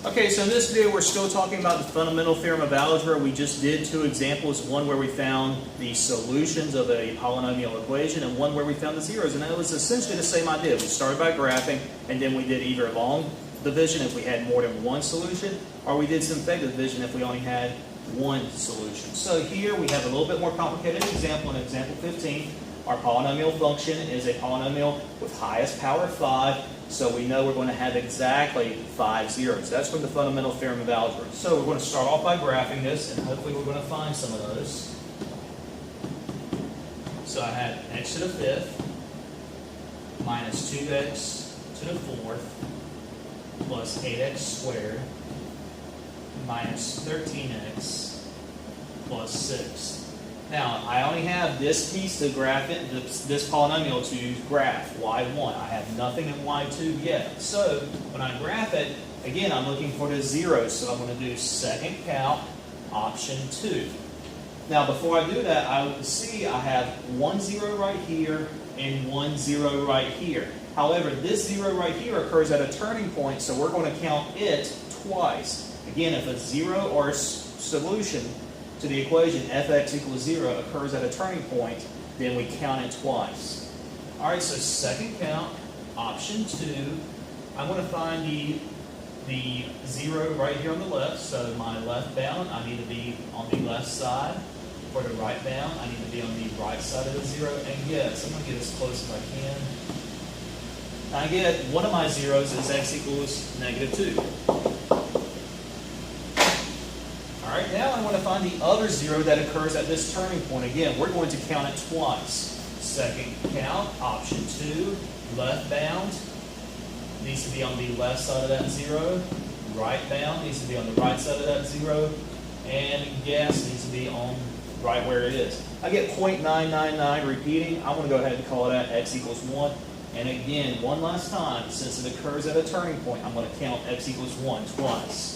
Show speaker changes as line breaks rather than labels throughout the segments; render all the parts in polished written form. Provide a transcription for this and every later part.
Okay, so in this video we're still talking about the fundamental theorem of algebra. We just did two examples, one where we found the solutions of a polynomial equation and one where we found the zeros. And it was essentially the same idea. We started by graphing and then we did either long division if we had more than one solution, or we did synthetic division if we only had one solution. So here we have a little bit more complicated example. In example 15, our polynomial function is a polynomial with highest power 5. So we know we're going to have exactly 5 zeros. That's from the fundamental theorem of algebra. So we're going to start off by graphing this, and hopefully we're going to find some of those. So I have x to the 5th minus 2x to the 4th plus 8x squared minus 13x plus 6. Now, I only have this piece to graph it, this polynomial to graph, y1. I have nothing in y2 yet. So, when I graph it, again, I'm looking for the zeros. So I'm going to do second count, option 2. Now, before I do that, I would see I have 1 0 right here and 1 0 right here. However, this 0 right here occurs at a turning point, so we're going to count it twice. Again, if a 0 or solution to the equation fx equals 0 occurs at a turning point, then we count it twice. Alright, so second count, option 2, I'm going to find the 0 right here on the left. So my left bound, I need to be on the left side. For the right bound, I need to be on the right side of the 0. And yes, I'm going to get as close as I can. I get one of my zeros is x equals negative 2. Alright, now I want to find the other 0 that occurs at this turning point. Again, we're going to count it twice. Second count, option 2, left bound needs to be on the left side of that 0. Right bound needs to be on the right side of that 0. And gas needs to be on right where it is. I get 0.999 repeating. I'm going to go ahead and call that x equals 1. And again, one last time, since it occurs at a turning point, I'm going to count x equals 1 twice.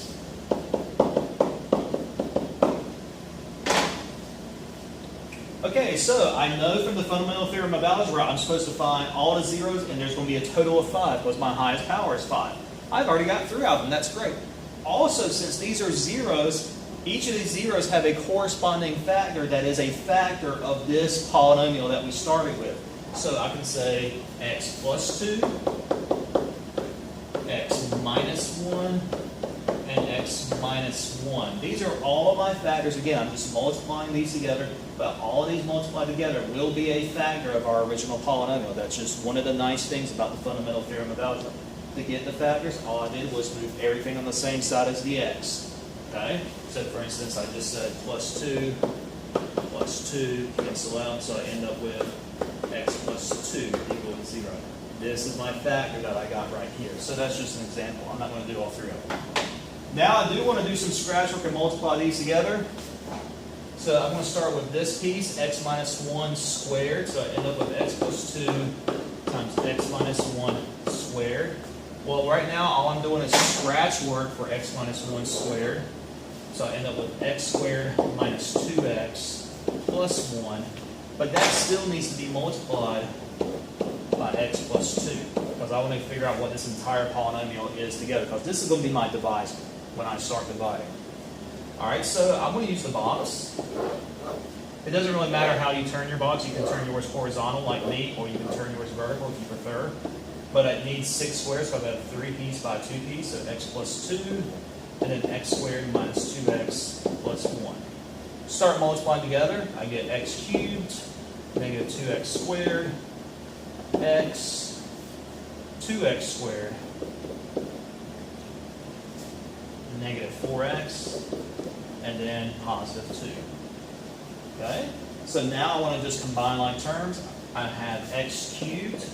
Okay, so I know from the fundamental theorem of algebra I'm supposed to find all the zeros, and there's going to be a total of 5 because my highest power is 5. I've already got 3 of them. That's great. Also, since these are zeros, each of these zeros have a corresponding factor that is a factor of this polynomial that we started with. So I can say x plus 2, x minus 1, and x minus 1. These are all of my factors. Again, I'm just multiplying these together, but all of these multiplied together will be a factor of our original polynomial. That's just one of the nice things about the fundamental theorem of algebra. To get the factors, all I did was move everything on the same side as the x. Okay? So for instance, I just said plus 2, cancel out, so I end up with x plus 2 equal to 0. This is my factor that I got right here. So that's just an example. I'm not going to do all 3 of them. Now I do want to do some scratch work and multiply these together. So I'm going to start with this piece, x minus 1 squared. So I end up with x plus 2 times x minus 1 squared. Well, right now all I'm doing is scratch work for x minus 1 squared. So I end up with x squared minus 2x plus 1. But that still needs to be multiplied by x plus 2. Because I want to figure out what this entire polynomial is together. Because this is going to be my divisor when I start dividing. Alright, so I'm going to use the box. It doesn't really matter how you turn your box. You can turn yours horizontal like me, or you can turn yours vertical if you prefer. But it needs 6 squares, so I've got 3 piece by 2 piece, so x plus 2, and then x squared minus 2x plus 1. Start multiplying together. I get x cubed, negative 2x squared, x, 2x squared, negative 4x, and then positive 2. Okay? So now I want to just combine like terms. I have x cubed,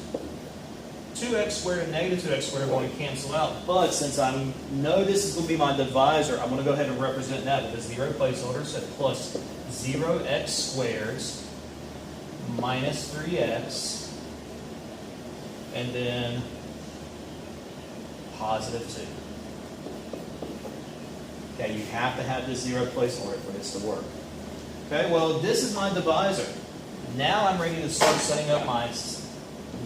2x squared and negative 2x squared are going to cancel out. But since I know this is going to be my divisor, I'm going to go ahead and represent that with a 0 placeholder. So plus 0x squared minus 3x, and then positive 2. Okay, you have to have this 0 placeholder for this to work. Okay, well, this is my divisor. Now I'm ready to start setting up my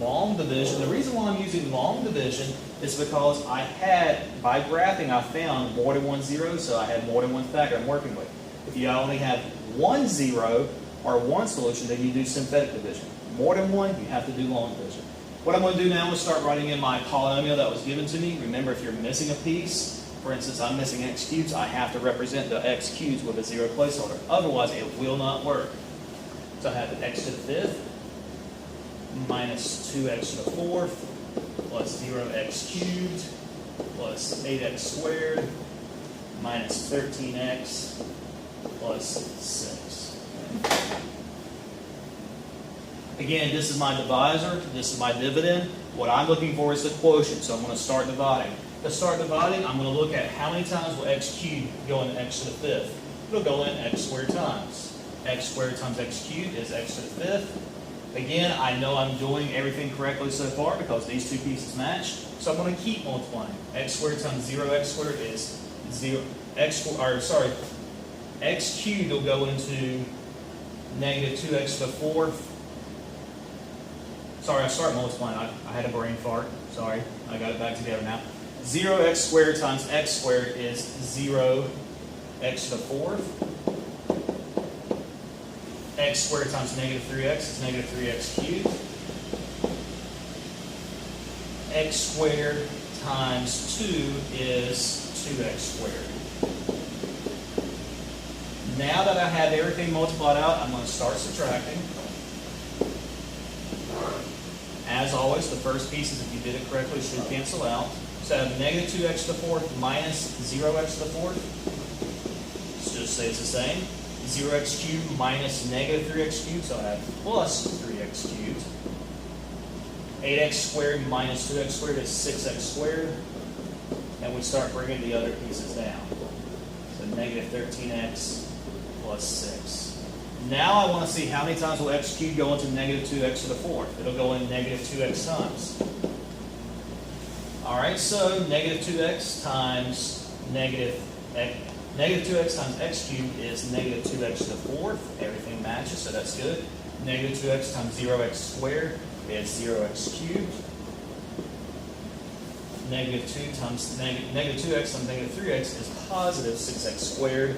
long division. The reason why I'm using long division is because I had, by graphing, I found more than one zero, so I had more than one factor I'm working with. If you only have one zero or one solution, then you do synthetic division. More than one, you have to do long division. What I'm going to do now is start writing in my polynomial that was given to me. Remember, if you're missing a piece, for instance, I'm missing x cubes, I have to represent the x cubes with a zero placeholder. Otherwise, it will not work. So I have x to the fifth minus 2x to the fourth plus 0x cubed plus 8x squared minus 13x plus 6. Again, this is my divisor, this is my dividend. What I'm looking for is the quotient, so I'm going to start dividing. To start dividing, I'm going to look at how many times will x cubed go into x to the fifth. It'll go in x squared times. X squared times x cubed is x to the fifth. Again, I know I'm doing everything correctly so far because these two pieces match, so I'm going to keep multiplying. X squared times 0x squared is 0. X cubed will go into negative 2x to the fourth. Sorry, I started multiplying. I had a brain fart. Sorry, I got it back together now. 0x squared times x squared is 0x to the fourth. X squared times negative 3x is negative 3x cubed. X squared times 2 is 2x squared. Now that I have everything multiplied out, I'm going to start subtracting. As always, the first pieces, if you did it correctly, should cancel out. So I have negative 2x to the fourth minus 0x to the fourth. Let's just say it's the same. 0x cubed minus negative 3x cubed, so I have plus 3x cubed. 8x squared minus 2x squared is 6x squared. And we start bringing the other pieces down. So negative 13x plus 6. Now I want to see how many times will x cubed go into negative 2x to the fourth. It'll go in negative 2x times. Alright, so negative 2x times negative 2x times x cubed is negative 2x to the fourth. Everything matches, so that's good. Negative 2x times 0x squared is 0x cubed. Negative 2x times negative 3x is positive 6x squared.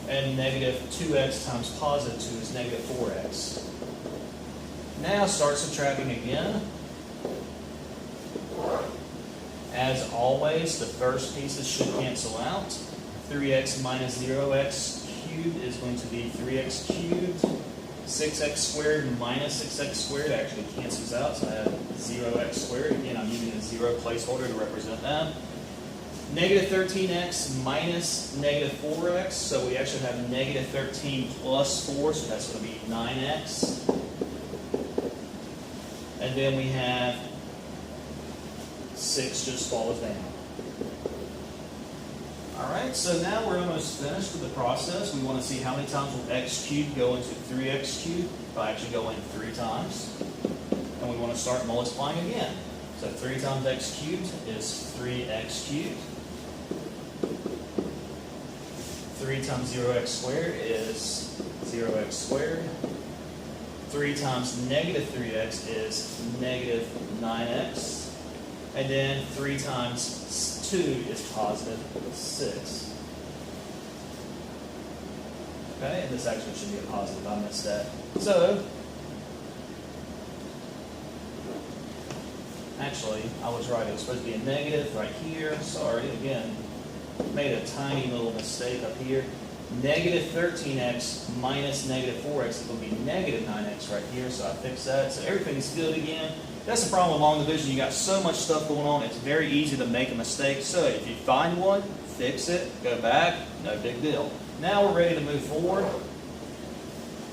And negative 2x times positive 2 is negative 4x. Now start subtracting again. As always, the first pieces should cancel out. 3x minus 0x cubed is going to be 3x cubed. 6x squared minus 6x squared actually cancels out, so I have 0x squared. Again, I'm using a 0 placeholder to represent that. Negative 13x minus negative 4x, so we actually have negative 13 plus 4, so that's going to be 9x. And then we have 6 just falls down. Alright, so now we're almost finished with the process. We want to see how many times will x cubed go into 3x cubed. It'll actually go in 3 times. And we want to start multiplying again. So 3 times x cubed is 3x cubed. 3 times 0x squared is 0x squared. 3 times negative 3x is negative 9x. And then 3 times 2 is positive 6. Okay, and this actually should be a positive. I missed that. So, actually, I was right. It was supposed to be a negative right here. Sorry, again. Made a tiny little mistake up here. Negative 13x minus negative 4x is going to be negative 9x right here, so I fixed that. So everything's good again. That's the problem with long division. You got so much stuff going on, it's very easy to make a mistake. So if you find one, fix it, go back, no big deal. Now we're ready to move forward.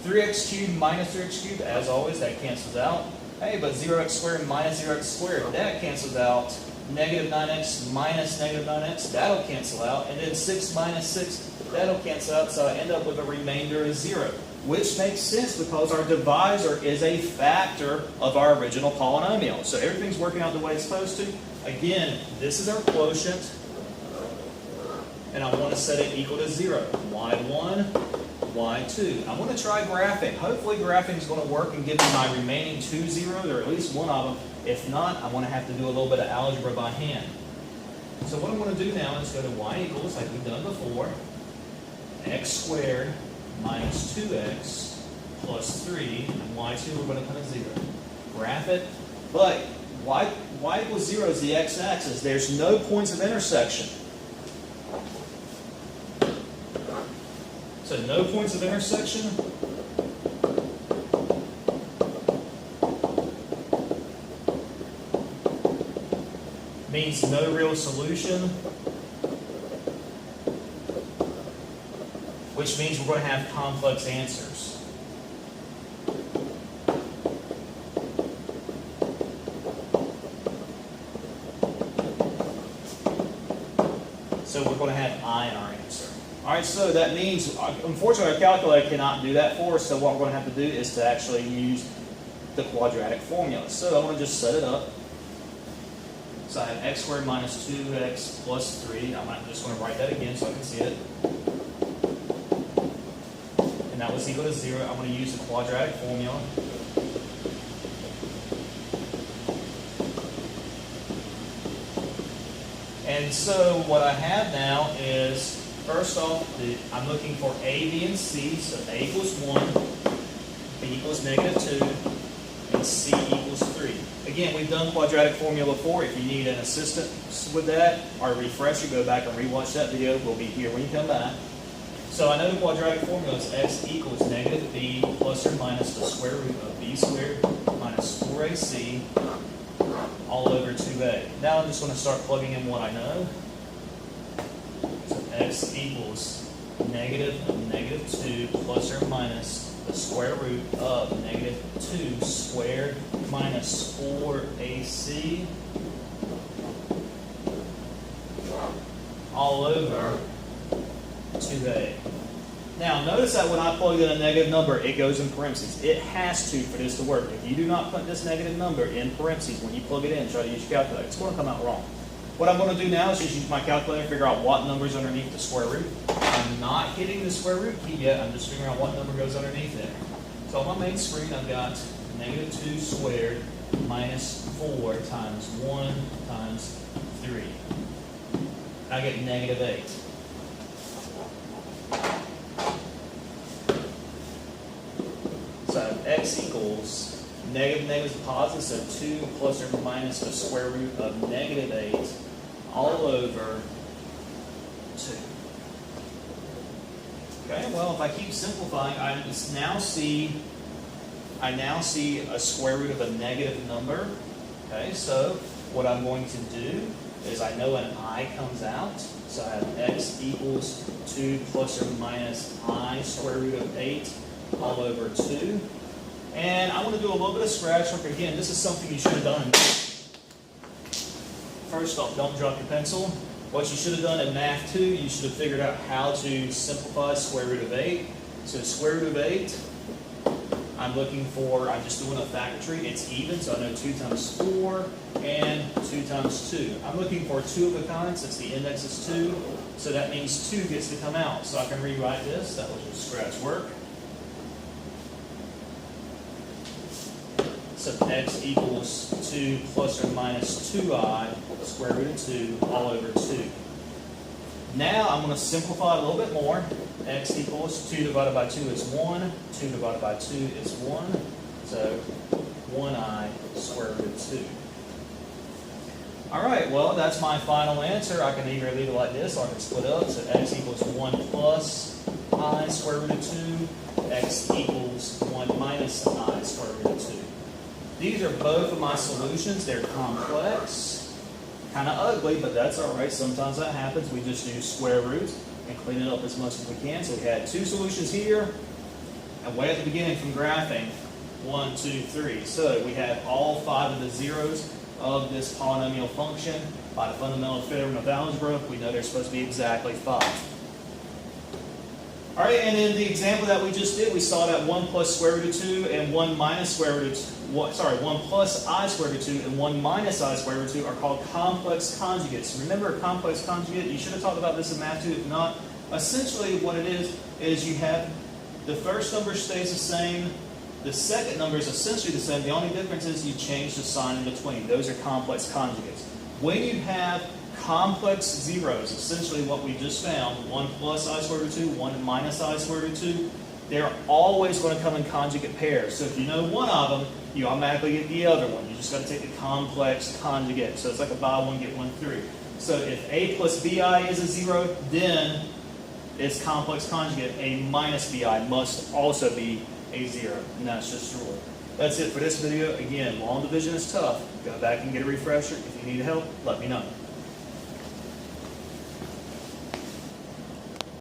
3x cubed minus 3x cubed, as always, that cancels out. Hey, but 0x squared minus 0x squared, that cancels out. Negative 9x minus negative 9x, that'll cancel out. And then 6 minus 6, that'll cancel out. So I end up with a remainder of 0, which makes sense because our divisor is a factor of our original polynomial. So everything's working out the way it's supposed to. Again, this is our quotient. And I want to set it equal to 0. y1 y2. I want to try graphing. Hopefully graphing is going to work and give me my remaining two zeros, or at least one of them. If not, I'm going to have to do a little bit of algebra by hand. So what I'm going to do now is go to y equals, like we've done before, x squared minus 2x plus 3, and y2 we're going to put a 0. Graph it, but y equals 0 is the x-axis. There's no points of intersection. So no points of intersection. Means no real solution, which means we're going to have complex answers. So we're going to have I in our answer. All right, so that means, unfortunately, our calculator cannot do that for us, so what we're going to have to do is to actually use the quadratic formula. So I'm going to just set it up. So I have x squared minus 2x plus 3. I'm just going to write that again so I can see it. And that was equal to 0. I'm going to use the quadratic formula. And so what I have now is, first off, I'm looking for A, B, and C. So A equals 1, B equals -2, and C equals 3. Again, we've done quadratic formula before. If you need an assistance with that or a refresher, go back and rewatch that video. We'll be here when you come back. So I know the quadratic formula is x equals -b plus or minus the square root of b squared minus 4ac all over 2a. Now I'm just going to start plugging in what I know. So x equals -2 plus or minus the square root of -2 squared minus 4ac all over 2a. Now notice that when I plug in a negative number, it goes in parentheses. It has to for this to work. If you do not put this negative number in parentheses when you plug it in, try to use your calculator, it's going to come out wrong. What I'm going to do now is just use my calculator to figure out what number is underneath the square root. I'm not hitting the square root key yet. I'm just figuring out what number goes underneath there. So on my main screen, I've got -2 squared minus 4 times 1 times 3. I get -8. So x equals negative is positive, so 2 plus or minus the square root of -8 all over 2. Okay, well, if I keep simplifying, I now see a square root of a negative number. Okay, so what I'm going to do is I know an I comes out. So I have x equals 2 plus or minus I square root of 8 all over 2. And I want to do a little bit of scratch work. Again, this is something you should have done. First off, don't drop your pencil. What you should have done in Math 2, you should have figured out how to simplify square root of 8. So square root of 8, I'm just doing a factory. It's even, so I know 2 times 4 and 2 times 2. I'm looking for 2 of a kind since the index is 2. So that means 2 gets to come out. So I can rewrite this. That was just scratch work. So x equals 2 plus or minus 2i square root of 2 all over 2. Now I'm going to simplify a little bit more. X equals 2 divided by 2 is 1. 2 divided by 2 is 1. So 1i square root of 2. All right, well, that's my final answer. I can either leave it like this or I can split up. So x equals 1 plus I square root of 2. X equals 1 minus I square root of 2. These are both of my solutions. They're complex, kind of ugly, but that's all right. Sometimes that happens. We just use square roots and clean it up as much as we can. So we had 2 solutions here, and way at the beginning from graphing, 1, 2, 3. So we have all 5 of the zeros of this polynomial function. By the fundamental theorem of algebra, we know they're supposed to be exactly 5. All right, and in the example that we just did, we saw that 1 plus square root of 2 and 1 minus square root of 2. 1 plus I square root of 2 and 1 minus I square root of 2 are called complex conjugates. Remember a complex conjugate? You should have talked about this in Math 2. If not, essentially what it is you have The first number stays the same. The second number is essentially the same. The only difference is you change the sign in between. Those are complex conjugates. When you have complex zeros, essentially what we just found, 1 plus I squared root 2, 1 minus I squared root 2, they're always going to come in conjugate pairs. So if you know one of them, you automatically get the other one. You just got to take the complex conjugate. So it's like a buy one, get one free. So if A plus BI is a 0, then its complex conjugate, A minus BI, must also be a 0. And that's just rule. That's it for this video. Again, long division is tough. Go back and get a refresher. If you need help, let me know.